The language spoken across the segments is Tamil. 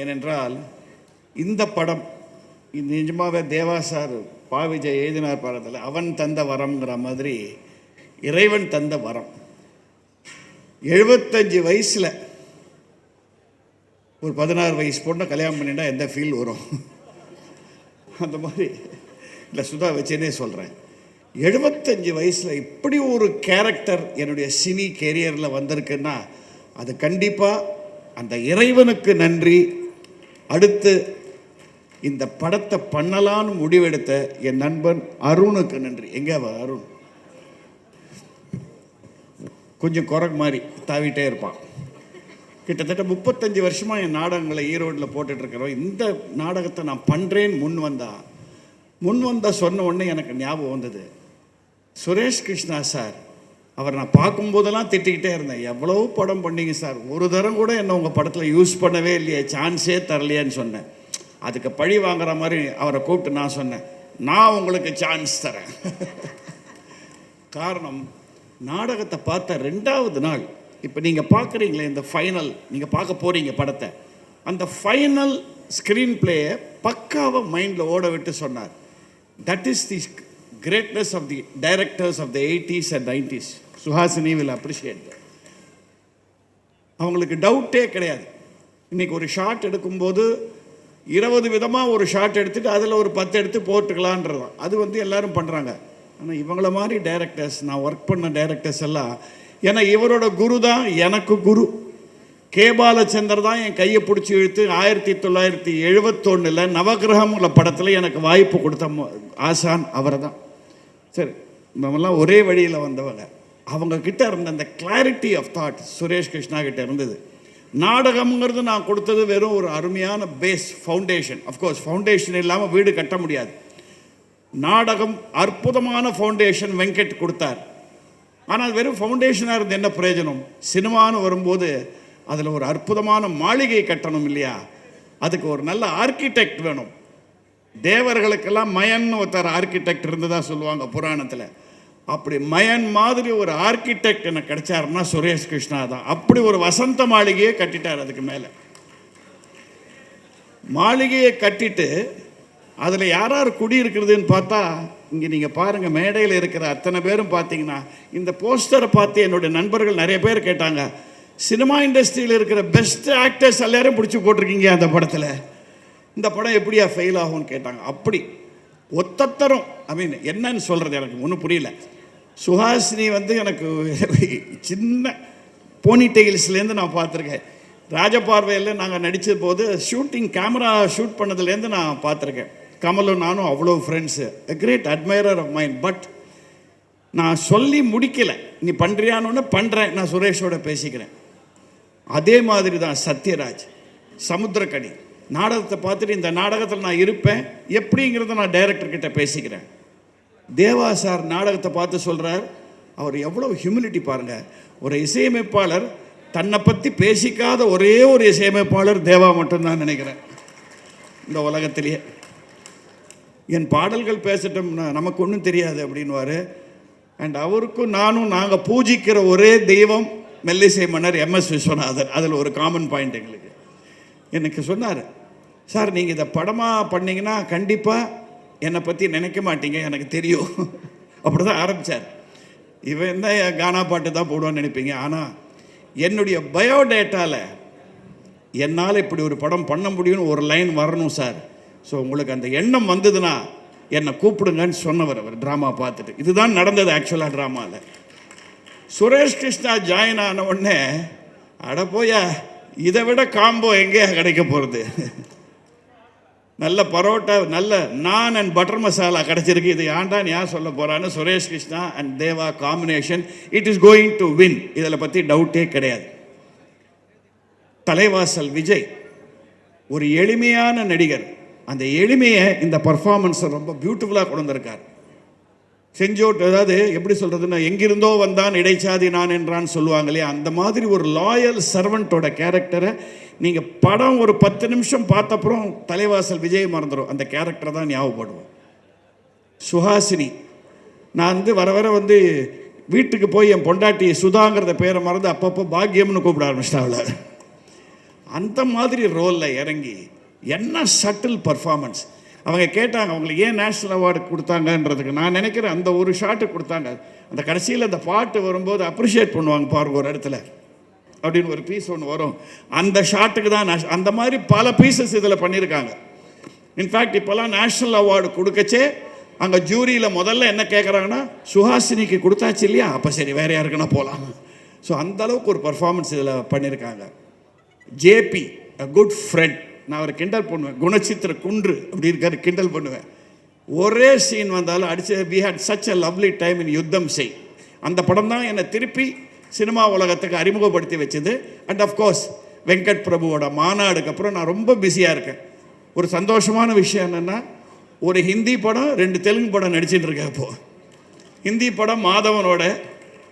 ஏனென்றால் இந்த படம் நிஜமாகவே தேவா சார் விஜய் எழுதினார் பாடத்தில் அவன் தந்த வரம்ங்கிற மாதிரி இறைவன் தந்த வரம். 75 வயசில் ஒரு 16 வயசு பொண்ணை கல்யாணம் பண்ணிட்டா எந்த ஃபீல் வரும்? அந்த மாதிரி இல்லை, சுதா வச்சேனே சொல்கிறேன். 75 வயசில் இப்படி ஒரு கேரக்டர் என்னுடைய சினி கேரியரில் வந்திருக்குன்னா அது கண்டிப்பாக அந்த இறைவனுக்கு நன்றி. அடுத்து இந்த படத்தை பண்ணலான்னு முடிவெடுத்த என் நண்பன் அருணுக்கு நன்றி. எங்கே அருண்? கொஞ்சம் குரங்கு மாதிரி தாவிட்டே இருப்பான். கிட்டத்தட்ட 35 வருஷமாக என் நாடகங்களை ஈரோட்டில் போட்டுட்ருக்கிறோம். இந்த நாடகத்தை நான் பண்ணுறேன்னு முன் வந்தா சொன்ன உடனே எனக்கு ஞாபகம் வந்தது சுரேஷ் கிருஷ்ணா சார். அவர் நான் பார்க்கும்போதெல்லாம் திட்டிக்கிட்டே இருந்தேன், எவ்வளோ படம் பண்ணீங்க சார், ஒரு தரம் கூட என்ன உங்கள் படத்தில் யூஸ் பண்ணவே இல்லையே, சான்ஸே தரலையேன்னு சொன்னேன். அதுக்கு பழி வாங்குற மாதிரி அவரை கூப்பிட்டு நான் சொன்னேன், நான் உங்களுக்கு சான்ஸ் தரேன். காரணம், நாடகத்தை பார்த்த 2வது நாள் இப்போ நீங்கள் பார்க்குறீங்களே இந்த ஃபைனல், நீங்கள் பார்க்க போகிறீங்க படத்தை, அந்த ஃபைனல் ஸ்க்ரீன் பிளேயை பக்காவாக மைண்டில் ஓட விட்டு சொன்னார். That is the greatness of the directors of the 80s and 90s. Suhasini will appreciate that. அவங்களுக்கு டவுட்டே கிடையாது. இன்றைக்கி ஒரு ஷாட் எடுக்கும்போது 20 விதமாக ஒரு ஷாட் எடுத்துகிட்டு அதில் ஒரு 10 எடுத்து போட்டுக்கலான்றதான். அது எல்லோரும் பண்ணுறாங்க. ஆனால் இவங்கள மாதிரி டைரக்டர்ஸ், நான் ஒர்க் பண்ண டைரக்டர்ஸ் எல்லாம், ஏன்னா இவரோட குரு தான் எனக்கு குரு. கே பாலச்சந்தர் தான் என் கையை பிடிச்சி இழுத்து 1971 நவகிரகம்ல படத்தில் எனக்கு வாய்ப்பு கொடுத்த ஆசான் அவரை தான். சரி, நம்மெல்லாம் ஒரே வழியில் வந்தவங்க. அவங்கக்கிட்ட இருந்த அந்த clarity of thought Suresh Krishna கிட்ட இருந்தது. நாடகம்ங்கிறது நான் கொடுத்தது வெறும் ஒரு அருமையான பேஸ், ஃபவுண்டேஷன். அஃப்கோர்ஸ் ஃபவுண்டேஷன் இல்லாமல் வீடு கட்ட முடியாது. நாடகம் அற்புதமான ஃபவுண்டேஷன் வெங்கட் கொடுத்தார். ஆனால் வெறும் ஃபவுண்டேஷனாக இருந்து என்ன பிரயோஜனம்? சினிமான்னு வரும்போது அதில் ஒரு அற்புதமான மாளிகை கட்டணும் இல்லையா? அதுக்கு ஒரு நல்ல ஆர்கிடெக்ட் வேணும். தேவர்களுக்கெல்லாம் மயன் ஒருத்தர் ஆர்கிடெக்ட் இருந்ததா சொல்லுவாங்க புராணத்தில். அப்படி மயன் மாதிரி ஒரு ஆர்கிடெக்ட் எனக்கு கிடைச்சாருன்னா சுரேஷ் கிருஷ்ணா தான். அப்படி ஒரு வசந்த மாளிகையை கட்டிட்டார். அதுக்கு மேலே மாளிகையை கட்டிட்டு அதில் யார் குடியிருக்கிறதுன்னு பார்த்தா, இங்கே நீங்கள் பாருங்கள், மேடையில் இருக்கிற அத்தனை பேரும் பார்த்தீங்கன்னா, இந்த போஸ்டரை பார்த்து என்னுடைய நண்பர்கள் நிறைய பேர் கேட்டாங்க, சினிமா இண்டஸ்ட்ரியில் இருக்கிற பெஸ்ட் ஆக்டர்ஸ் எல்லாரும் பிடிச்சி போட்டிருக்கீங்க அந்த படத்தில், இந்த படம் எப்படியா ஃபெயில் ஆகும்னு கேட்டாங்க. அப்படி ஒத்தத்தரும் என்னன்னு சொல்கிறது எனக்கு ஒன்றும் புரியல. சுஹாசினி எனக்கு சின்ன போனி டெயில்ஸ்லேருந்து நான் பார்த்துருக்கேன். ராஜபார்வையில் நாங்கள் நடித்த போது ஷூட்டிங் கேமரா ஷூட் பண்ணதுலேருந்து நான் பார்த்துருக்கேன். கமலும் நானும் அவ்வளோ friends, a great admirer of mind. But நான் சொல்லி முடிக்கலை, நீ பண்ணுறியான்னு பண்ணுறேன், நான் சுரேஷோட பேசிக்கிறேன். அதே மாதிரி தான் சத்யராஜ், சமுத்திரக்கனி நாடகத்தை பார்த்துட்டு இந்த நாடகத்தில் நான் இருப்பேன் எப்படிங்கிறத நான் டைரக்டர்கிட்ட பேசிக்கிறேன். தேவா சார் நாடகத்தை பார்த்து சொல்கிறார், அவர் எவ்வளோ ஹியூமிலிட்டி பாருங்கள். ஒரு இசையமைப்பாளர் தன்னை பற்றி பேசிக்காத ஒரே ஒரு இசையமைப்பாளர் தேவா மட்டும்தான் நினைக்கிறேன் இந்த உலகத்திலேயே. என் பாடல்கள் பேசட்டும், நமக்கு ஒன்றும் தெரியாது அப்படின்வார். அண்ட் அவருக்கும் நாங்கள் பூஜிக்கிற ஒரே தெய்வம் மெல்லிசை மன்னர் MS விஸ்வநாதன். அதில் ஒரு காமன் பாயிண்ட் எங்களுக்கு. எனக்கு சொன்னார், சார் நீங்கள் இதை படமாக பண்ணிங்கன்னா கண்டிப்பாக என்னை பற்றி நினைக்க மாட்டீங்க, எனக்கு தெரியும். அப்படி தான் ஆரம்பித்தார். இவன் என்ன கானா பாட்டு தான் போடுவான்னு நினைப்பீங்க. ஆனால் என்னுடைய பயோடேட்டாவில் என்னால் இப்படி ஒரு படம் பண்ண முடியும்னு ஒரு லைன் வரணும் சார். ஸோ உங்களுக்கு அந்த எண்ணம் வந்ததுன்னா என்னை கூப்பிடுங்கன்னு சொன்னவர் அவர் ட்ராமா பார்த்துட்டு. இதுதான் நடந்தது ஆக்சுவலாக ட்ராமாவில். சுரேஷ் கிருஷ்ணா ஜாயின் ஆன உடனே, அட போயா, இதை விட காம்போ எங்கேயா கிடைக்க போகிறது? நல்ல பரோட்டா, நல்ல நான் அண்ட் பட்டர் மசாலா கிடச்சிருக்கு. இது ஏன்டான்னு யார் சொல்ல போகிறான்னு Suresh Krishna and Deva combination, it is going to win. இதில் பற்றி டவுட்டே கிடையாது. தலைவாசல் விஜய் ஒரு எளிமையான நடிகர். அந்த எளிமையை இந்த பர்ஃபார்மன்ஸை ரொம்ப பியூட்டிஃபுல்லாக கொண்டு வந்திருக்கார். செஞ்சோட்டு, அதாவது எப்படி சொல்கிறதுன்னா, எங்கிருந்தோ வந்தான் இடைச்சாதி நான் என்றான்னு சொல்லுவாங்க இல்லையா, அந்த மாதிரி ஒரு லாயல் சர்வெண்ட்டோட கேரக்டரை நீங்கள் படம் ஒரு 10 நிமிஷம் பார்த்தப்புறம் தலைவாசல் விஜய் மறந்துடும், அந்த கேரக்டரை தான் ஞாபகப்படுவோம். சுஹாசினி, நான் வர வர வீட்டுக்கு போய் என் பொண்டாட்டி சுதாங்கிறத பேரை மறந்து அப்பப்போ பாக்கியம்னு கூப்பிட ஆரம்பிச்சிட்டாவில். அந்த மாதிரி ரோலில் இறங்கி என்ன சட்டில் பர்ஃபார்மன்ஸ். அவங்க கேட்டாங்க அவங்களுக்கு ஏன் நேஷ்னல் அவார்டு கொடுத்தாங்கன்றதுக்கு. நான் நினைக்கிறேன் அந்த ஒரு ஷாட்டு கொடுத்தாங்க. அந்த கடைசியில் அந்த பாட்டு வரும்போது அப்ரிஷியேட் பண்ணுவாங்க பாருங்க ஒரு இடத்துல அப்படின்னு ஒரு பீஸ் ஒன்று வரும். அந்த ஷாட்டுக்கு தான் அந்த மாதிரி பல பீசஸ் இதில் பண்ணியிருக்காங்க. இன்ஃபேக்ட் இப்போல்லாம் நேஷ்னல் அவார்டு கொடுக்கச்சே அங்கே ஜூரியில் முதல்ல என்ன கேட்குறாங்கன்னா, சுஹாசினிக்கு கொடுத்தாச்சு இல்லையா, அப்போ சரி வேற யாருக்குன்னா போகலாம். ஸோ அந்தளவுக்கு ஒரு பர்ஃபார்மன்ஸ் இதில் பண்ணியிருக்காங்க. ஜேபி அ குட் ஃப்ரெண்ட், நான் அவரை கிண்டல் பண்ணுவேன். குணச்சித்திர குன்று அப்படி இருக்காரு, கிண்டல் பண்ணுவேன். ஒரே சீன் வந்தாலும் அடிச்சு we had such a lovely time in Yuddham Sei. அந்த படம் தான் என்னை திருப்பி சினிமா உலகத்துக்கு அறிமுகப்படுத்தி வச்சது. அண்ட் அஃப்கோர்ஸ் வெங்கட் பிரபுவோட மாநாடுக்கு அப்புறம் நான் ரொம்ப பிஸியாக இருக்கேன். ஒரு சந்தோஷமான விஷயம் என்னென்னா, ஒரு ஹிந்தி படம் 2 தெலுங்கு படம் நடிச்சுட்டு இருக்கேன். இப்போது ஹிந்தி படம் மாதவனோட,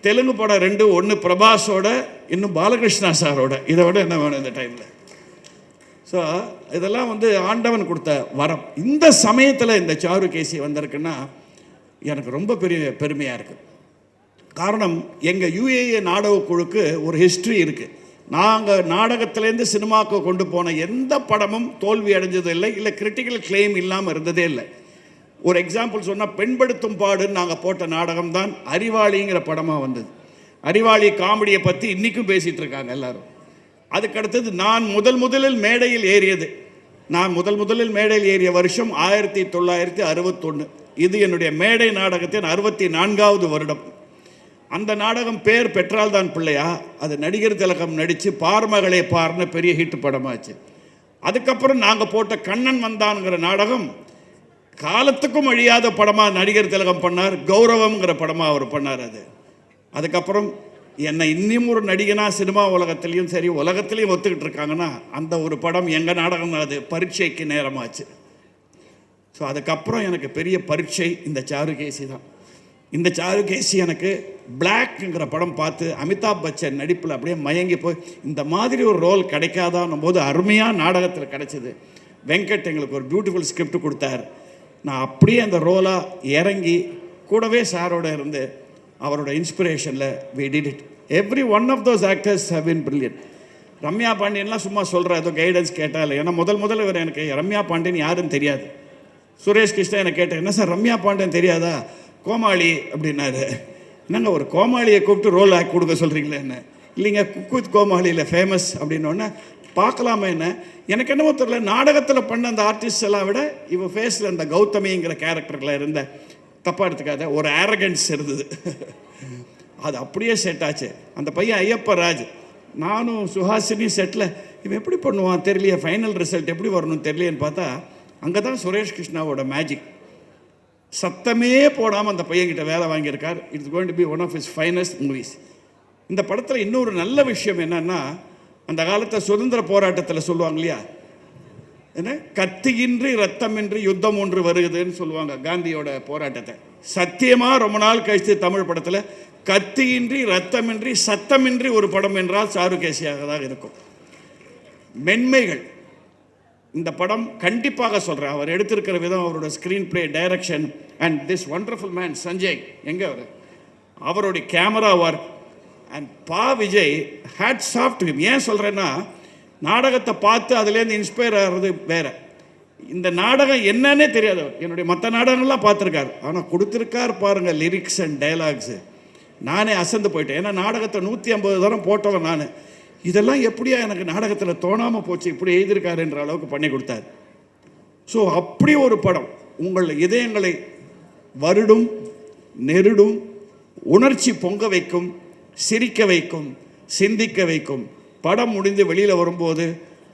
தெலுங்கு படம் 2, ஒன்று பிரபாஸோட, இன்னும் பாலகிருஷ்ணா சாரோட. இதை விட என்ன வேணும் இந்த டைமில்? ஸோ இதெல்லாம் ஆண்டவன் கொடுத்த வரம். இந்த சமயத்தில் இந்த சாருகேசி வந்திருக்குன்னா எனக்கு ரொம்ப பெரிய பெருமையாக இருக்குது. காரணம், எங்கள் யுஏஏ நாடக குழுக்கு ஒரு ஹிஸ்ட்ரி இருக்குது. நாங்கள் நாடகத்திலேருந்து சினிமாவுக்கு கொண்டு போன எந்த படமும் தோல்வி அடைஞ்சது இல்லை, இல்லை கிரிட்டிக்கல் கிளைம் இல்லாமல் இருந்ததே இல்லை. ஒரு எக்ஸாம்பிள் சொன்னால், பெண்படுத்தும் பாடுன்னு நாங்கள் போட்ட நாடகம் தான் அறிவாளிங்கிற படமாக வந்தது. அறிவாளி காமெடியை பற்றி இன்றைக்கும் பேசிகிட்டு இருக்காங்க எல்லாரும். அதுக்கடுத்தது நான் முதலில் மேடையில் ஏறியது, நான் முதலில் மேடையில் ஏறிய வருஷம் 1961. இது என்னுடைய மேடை நாடகத்தின் 64வது வருடம். அந்த நாடகம் பேர் பெற்றால் தான் பிள்ளையா, அது நடிகர் திலகம் நடித்து பார்மகளே பார்னு பெரிய ஹிட் படமாச்சு. அதுக்கப்புறம் நாங்கள் போட்ட கண்ணன் வந்தான்ங்கிற நாடகம் காலத்துக்கும் அழியாத படமாக நடிகர் திலகம் பண்ணார். கௌரவம்ங்கிற படமாக அவர் பண்ணார். அதுக்கப்புறம் என்னை இன்னும் ஒரு நடிகனாக சினிமா உலகத்துலேயும் சரி உலகத்துலேயும் ஒத்துக்கிட்டு இருக்காங்கன்னா அந்த ஒரு படம் எங்கள் நாடகம். அது பரீட்சைக்கு நேரமாச்சு. ஸோ அதுக்கப்புறம் எனக்கு பெரிய பரீட்சை இந்த சாருகேசி தான். இந்த சாருகேசி எனக்கு பிளாக்ங்கிற படம் பார்த்து அமிதாப் பச்சன் நடிப்பில் அப்படியே மயங்கி போய் இந்த மாதிரி ஒரு ரோல் கிடைக்காதான்னும் போது அருமையாக நாடகத்தில் கிடைச்சிது. வெங்கட் எங்களுக்கு ஒரு பியூட்டிஃபுல் ஸ்கிரிப்ட் கொடுத்தார். நான் அப்படியே அந்த ரோலாக இறங்கி கூடவே சாரோட இருந்து அவரோட இன்ஸ்பிரேஷனில் we did it. Every one of those actors have been brilliant. Ramya பாண்டியன்லாம் சும்மா சொல்கிற ஏதோ கைடன்ஸ் கேட்டால், ஏன்னா முதல்ல இவர் எனக்கு ரம்யா பாண்டியன் யாருன்னு தெரியாது. சுரேஷ் கிருஷ்ணா என்னை கேட்டேன், என்ன சார் ரம்யா பாண்டியன் தெரியாதா, கோமாளி அப்படின்னாரு. என்னங்க ஒரு கோமாளியை கூப்பிட்டு ரோல் ஆக்கி கொடுக்க சொல்கிறீங்களே என்ன? இல்லைங்க குக் வித் கோமாளியில் ஃபேமஸ் அப்படின்னோடனே பார்க்கலாமா என்ன? எனக்கு என்னமோ தெரியல, நாடகத்தில் பண்ண அந்த ஆர்டிஸ்ட் எல்லாம் விட இவ ஃபேஸில் அந்த கௌதமிங்கிற கேரக்டரில் இருந்த, தப்பாக எடுத்துக்காத, ஒரு ஆரகன்ஸ் இருந்தது. அது அப்படியே செட் ஆச்சு. அந்த பையன் ஐயப்ப ராஜ், நானும் சுஹாசினி செட்டில் இவன் எப்படி பண்ணுவான் தெரியலையே, ஃபைனல் ரிசல்ட் எப்படி வரணும்னு தெரியலையேன்னு பார்த்தா அங்கே தான் சுரேஷ் கிருஷ்ணாவோட மேஜிக். சத்தமே போடாமல் அந்த பையன்கிட்ட வேலை வாங்கியிருக்கார். It's going to be one of his finest movies. இந்த படத்தில் இன்னொரு நல்ல விஷயம் என்னன்னா, அந்த காலத்தை சுதந்திர போராட்டத்தில் சொல்லுவாங்க இல்லையா, என்ன கத்தியின்றி ரத்தமின்றி யுத்தம் ஒன்று வருகுதுன்னு சொல்லுவாங்க காந்தியோட போராட்டத்தை. சத்தியமாக ரொம்ப நாள் கழித்து தமிழ் படத்தில் கத்தியின்றி ரத்தமின்றி சத்தமின்றி ஒரு படம் என்றால் சாருகேசியாக தான் இருக்கும். மென்மைகள் இந்த படம் கண்டிப்பாக சொல்கிறேன். அவர் எடுத்திருக்கிற விதம், அவரோட screen play, direction and this wonderful man Sanjay, எங்கே அவருடைய camera work and Pa Vijay, hats off to him. ஏன் சொல்கிறேன்னா, நாடகத்தை பார்த்து அதுலேருந்து இன்ஸ்பயர் ஆகிறது வேறு. இந்த நாடகம் என்னன்னே தெரியாது. என்னுடைய மற்ற நாடகங்கள்லாம் பார்த்துருக்காரு, ஆனால் கொடுத்துருக்கார் பாருங்கள் லிரிக்ஸ் அண்ட் டைலாக்ஸு. நானே அசந்து போயிட்டேன். ஏன்னா நாடகத்தை 150 தரம் போட்டவன் நான். இதெல்லாம் எப்படியா எனக்கு நாடகத்தில் தோணாமல் போச்சு, இப்படி எழுதியிருக்காருன்ற அளவுக்கு பண்ணி கொடுத்தார். ஸோ அப்படி ஒரு படம் உங்கள் இதயங்களை வருடும், நெருடும், உணர்ச்சி பொங்க வைக்கும், சிரிக்க வைக்கும், சிந்திக்க வைக்கும். படம் முடிந்து வெளியில் வரும்போது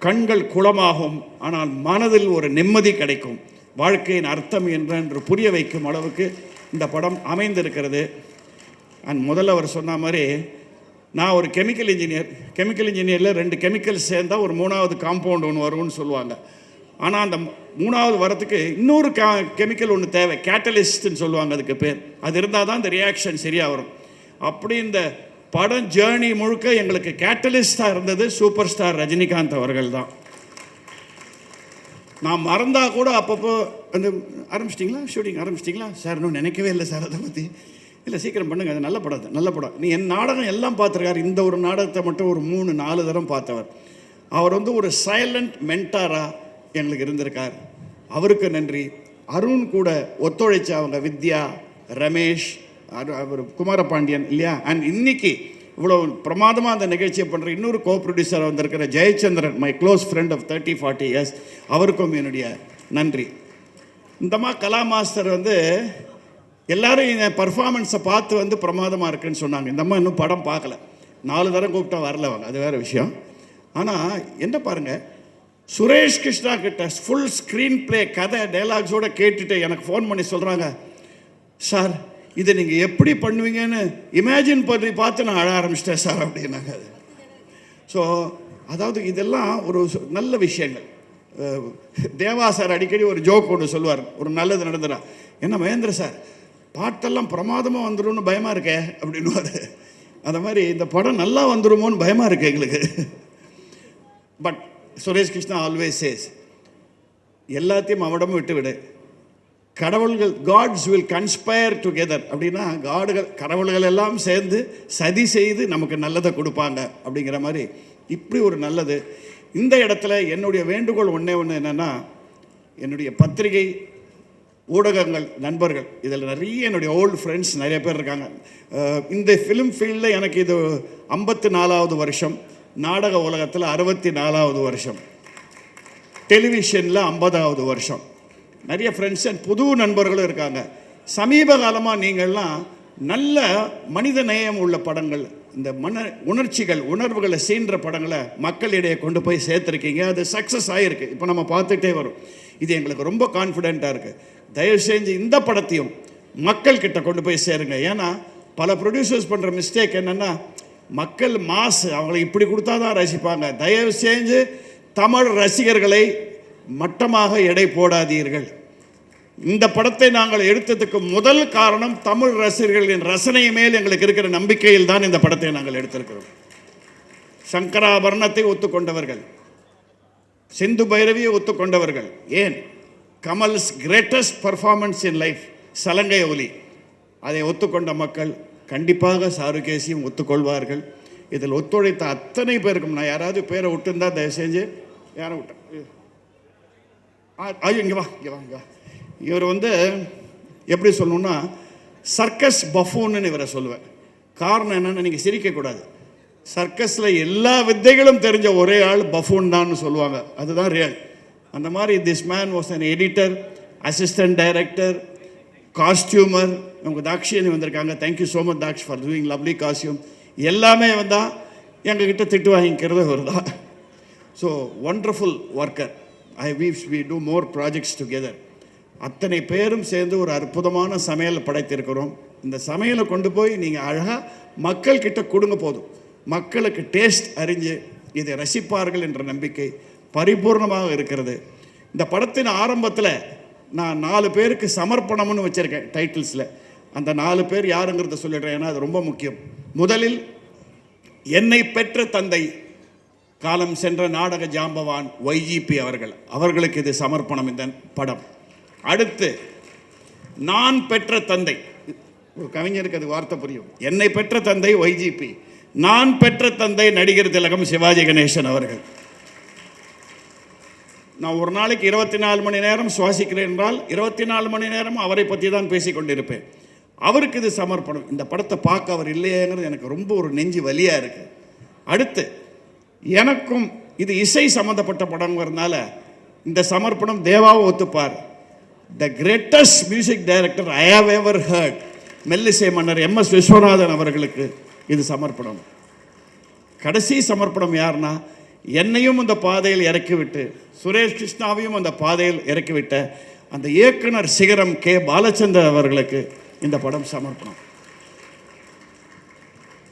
கண்கள் குளமாகும், ஆனால் மனதில் ஒரு நிம்மதி கிடைக்கும். வாழ்க்கையின் அர்த்தம் என்று புரிய வைக்கும் அளவுக்கு இந்த படம் அமைந்திருக்கிறது. அண்ட் முதல்ல அவர் சொன்ன மாதிரி, நான் ஒரு கெமிக்கல் இன்ஜினியரில் 2 கெமிக்கல்ஸ் சேர்ந்தால் ஒரு 3வது காம்பவுண்ட் ஒன்று வரும்னு சொல்லுவாங்க. ஆனால் அந்த 3வது வரத்துக்கு இன்னொரு கெமிக்கல் ஒன்று தேவை, கேட்டலிஸ்ட்னு சொல்லுவாங்க அதுக்கு பேர். அது இருந்தால் தான் இந்த ரியாக்ஷன் சரியாக வரும். அப்படி இந்த படம் ஜேர்னி முழுக்க எங்களுக்கு கேட்டலிஸ்டாக இருந்தது சூப்பர் ஸ்டார் ரஜினிகாந்த் அவர்கள் தான். நான் மறந்தால் கூட அப்பப்போ அந்த ஆரம்பிச்சிட்டிங்களா, ஷூட்டிங் ஆரம்பிச்சிட்டிங்களா சார், இன்னும் நினைக்கவே இல்லை சார் அதை பற்றி. இல்லை சீக்கிரம் பண்ணுங்க, அது நல்ல படம். நீ என் நாடகம் எல்லாம் பார்த்துருக்காரு. இந்த ஒரு நாடகத்தை மட்டும் ஒரு 3-4 தரம் பார்த்தவர். அவர் வந்து ஒரு சைலண்ட் மென்டாராக எங்களுக்கு இருந்திருக்கார். அவருக்கு நன்றி. அருண் கூட ஒத்துழைச்ச அவங்க வித்யா, ரமேஷ், அவர் குமாரபாண்டியன் இல்லையா, அண்ட் இன்னைக்கு இவ்வளோ பிரமாதமாக அந்த நிகழ்ச்சியை பண்ணுற இன்னொரு கோ ப்ரொடியூசர் வந்திருக்கிற Jayachandran, my close friend of 30-40 years, அவருக்கும் என்னுடைய நன்றி. இந்தமா கலா மாஸ்டர் வந்து எல்லாரும் என் பர்ஃபார்மன்ஸை பார்த்து வந்து பிரமாதமாக இருக்குன்னு சொன்னாங்க. இந்தம்மா இன்னும் படம் பார்க்கல, 4 தரம் கூப்பிட்டா வரல அவங்க, அது வேறு விஷயம். ஆனால் என்ன பாருங்கள், சுரேஷ் கிருஷ்ணா கிட்ட ஃபுல் ஸ்க்ரீன் ப்ளே கதை டைலாக்ஸோடு கேட்டுட்டு எனக்கு ஃபோன் பண்ணி சொல்கிறாங்க, சார் இதை நீங்கள் எப்படி பண்ணுவீங்கன்னு இமேஜின் பண்ணி பார்த்து நான் அழ ஆரம்பிச்சிட்டேன் சார் அப்படின்னாங்க. ஸோ அதாவது இதெல்லாம் ஒரு நல்ல விஷயங்கள். தேவா சார் அடிக்கடி ஒரு ஜோக் ஒன்று சொல்லுவார், ஒரு நல்லது நடந்துடா, என்ன மகேந்திர சார் பாட்டெல்லாம் பிரமாதமாக வந்துடும்னு பயமாக இருக்கே அப்படின்னுவார். அந்த மாதிரி இந்த படம் நல்லா வந்துடுமோன்னு பயமாக இருக்கு எங்களுக்கு. But Suresh Krishna always says, எல்லாத்தையும் அவடமும் விட்டு விடு, கடவுள்கள் காட்ஸ் வில் கன்ஸ்பயர் டுகெதர் அப்படின்னா கடவுள்கள் எல்லாம் சேர்ந்து சதி செய்து நமக்கு நல்லதை கொடுப்பாங்க அப்படிங்கிற மாதிரி இப்படி ஒரு நல்லது. இந்த இடத்துல என்னுடைய வேண்டுகோள் ஒன்றே ஒன்று என்னென்னா, என்னுடைய பத்திரிகை ஊடகங்கள் நண்பர்கள், இதில் நிறைய என்னுடைய ஓல்டு ஃப்ரெண்ட்ஸ் நிறைய பேர் இருக்காங்க. இந்த ஃபிலிம் ஃபீல்டில் எனக்கு இது 54வது வருஷம், நாடக உலகத்தில் 64வது வருஷம், டெலிவிஷனில் 50வது வருஷம். நிறைய ஃப்ரெண்ட்ஸ் அண்ட் புது நண்பர்களும் இருக்காங்க. சமீப காலமாக நீங்கள்லாம் நல்ல மனித நேயம் உள்ள படங்கள், இந்த உணர்ச்சிகள் உணர்வுகளை சீன்ற படங்களை மக்களிடையே கொண்டு போய் சேர்த்துருக்கீங்க. அது சக்ஸஸ் ஆகிருக்கு, இப்போ நம்ம பார்த்துட்டே வரும். இது எங்களுக்கு ரொம்ப கான்ஃபிடென்ட்டாக இருக்குது. தயவு செஞ்சு இந்த படத்தையும் மக்கள்கிட்ட கொண்டு போய் சேருங்க. ஏன்னா பல ப்ரொடியூசர்ஸ் பண்ணுற மிஸ்டேக் என்னென்னா, மக்கள் மாஸ் அவங்களை இப்படி கொடுத்தா தான் ரசிப்பாங்க. தயவு செஞ்சு தமிழ் ரசிகர்களை மட்டமாக எடை போடாதீர்கள். இந்த படத்தை நாங்கள் எடுத்ததுக்கு முதல் காரணம் தமிழ் ரசிகர்களின் ரசனை மேல் எங்களுக்கு இருக்கிற நம்பிக்கையில் தான் இந்த படத்தை நாங்கள் எடுத்திருக்கிறோம். சங்கராபரணத்தை ஒத்துக்கொண்டவர்கள், சிந்து பைரவியை ஒத்துக்கொண்டவர்கள், ஏன் Kamal's greatest performance in life சலங்கை ஒலி, அதை ஒத்துக்கொண்ட மக்கள் கண்டிப்பாக சாருகேசியும் ஒத்துக்கொள்வார்கள். இதில் ஒத்துழைத்த அத்தனை பேருக்கும், நான் யாராவது பேரை விட்டுருந்தா தயவு செஞ்சு, யாரை விட்டேன், ஐயோ இங்கே வா இங்கே வா இங்கே வா. இவர் வந்து எப்படி சொல்லணுன்னா சர்க்கஸ் பஃபூன்னு இவரை சொல்லுவேன். காரணம் என்னென்னு, நீங்கள் சிரிக்கக்கூடாது, சர்க்கஸில் எல்லா வித்தைகளும் தெரிஞ்ச ஒரே ஆள் பஃபூன் தான் சொல்லுவாங்க, அதுதான் ரியல். அந்த மாதிரி this man was an editor, assistant director, costumer. அவங்க தாக்ஷியனி வந்திருக்காங்க, thank you so much Daksh for doing lovely costume. எல்லாமே வந்தால் எங்ககிட்ட திட்டு வாங்கிக்கிறது அவர் தான். So wonderful worker. we do more projects together. அத்தனை பேரும் சேர்ந்து ஒரு அற்புதமான சமையல் படைத்திருக்கிறோம். இந்த சமையலை கொண்டு போய் நீங்கள் அழகாக மக்கள்கிட்ட கொடுங்க போதும். மக்களுக்கு டேஸ்ட் அறிஞ்சு இதை ரசிப்பார்கள் என்ற நம்பிக்கை பரிபூர்ணமாக இருக்கிறது. இந்த படத்தின் ஆரம்பத்தில் நான் 4 பேருக்கு சமர்ப்பணம்னு வச்சுருக்கேன் டைட்டில்ஸில். அந்த 4 பேர் யாருங்கிறத சொல்லிடுறேன், ஏன்னா அது ரொம்ப முக்கியம். முதலில் என்னை பெற்ற தந்தை, காலம் சென்ற நாடக ஜாம்பவான் YGP அவர்களுக்கு இது சமர்ப்பணம் இந்த படம். அடுத்து நான் பெற்ற தந்தை, ஒரு கவிஞருக்கு அது வார்த்தை புரியும். என்னை பெற்ற தந்தை YGP, நான் பெற்ற தந்தை நடிகர் திலகம் சிவாஜி கணேசன் அவர்கள். நான் ஒரு நாளைக்கு 24 மணி நேரம் சுவாசிக்கிறேன் என்றால் 24 மணி நேரம் அவரை பற்றி தான் பேசி கொண்டிருப்பேன். அவருக்கு இது சமர்ப்பணம். இந்த படத்தை பார்க்க அவர் இல்லையேங்கிறது எனக்கு ரொம்ப ஒரு நெஞ்சு வலியாக இருக்குது. அடுத்து எனக்கும் இது இசை சம்மந்தப்பட்ட படங்கிறதுனால இந்த சமர்ப்பணம் தேவாவை ஒத்துப்பார். The greatest music director I have ever heard, மெல்லிசை மன்னர் MS விஸ்வநாதன் அவர்களுக்கு இது சமர்ப்பணம். கடைசி சமர்ப்பணம் யாருன்னா, என்னையும் அந்த பாதையில் இறக்கிவிட்டு சுரேஷ் கிருஷ்ணாவையும் அந்த பாதையில் இறக்கிவிட்ட அந்த இயக்குனர் சிகரம் K. பாலச்சந்தர் அவர்களுக்கு இந்த படம் சமர்ப்பணம்.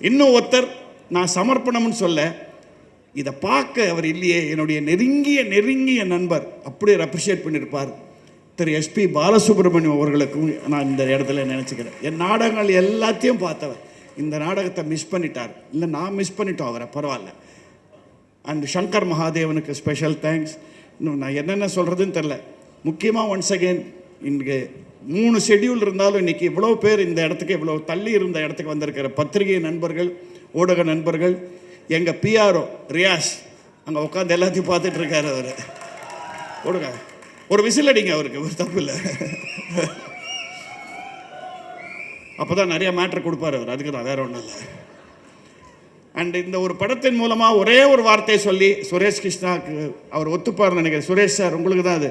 இன்னும் ஒருத்தர் நான் சமர்ப்பணம்னு சொல்ல, இதை பார்க்க அவர் இல்லையே, என்னுடைய நெருங்கிய நண்பர் அப்படியே அப்ரிஷியேட் பண்ணியிருப்பார், திரு SP பாலசுப்ரமணியம் அவர்களுக்கும் நான் இந்த இடத்துல நினச்சிக்கிறேன். என் நாடகங்கள் எல்லாத்தையும் பார்த்தவர் இந்த நாடகத்தை மிஸ் பண்ணிட்டார், இல்லை நான் மிஸ் பண்ணிட்டோம் அவரை, பரவாயில்ல. அண்ட் சங்கர் மகாதேவனுக்கு ஸ்பெஷல் தேங்க்ஸ். இன்னும் நான் என்னென்ன சொல்கிறதுன்னு தெரில. முக்கியமாக ஒன்ஸ் அகெயின் இன்றைக்கு 3 ஷெட்யூல் இருந்தாலும் இன்றைக்கி இவ்வளோ பேர் இந்த இடத்துக்கு, இவ்வளோ தள்ளி இருந்த இடத்துக்கு வந்திருக்கிற பத்திரிகை நண்பர்கள், ஊடக நண்பர்கள், எங்கள் PRO ரியாஸ், அங்கே உட்காந்து எல்லாத்தையும் பார்த்துட்டு இருக்காரு அவர். கொடுங்க, ஒரு விசில் அடிங்க, அவருக்கு ஒரு தப்பு இல்லை. அப்போ தான் நிறைய மேட்ரு கொடுப்பார் அவர். அதுக்கு தான், வேற ஒன்றும் இல்லை. அண்ட் இந்த ஒரு படத்தின் மூலமாக ஒரே ஒரு வார்த்தையை சொல்லி சுரேஷ் கிருஷ்ணாவுக்கு அவர் ஒத்துப்பார்னு நினைக்கிறேன். சுரேஷ் சார், உங்களுக்கு தான் அது.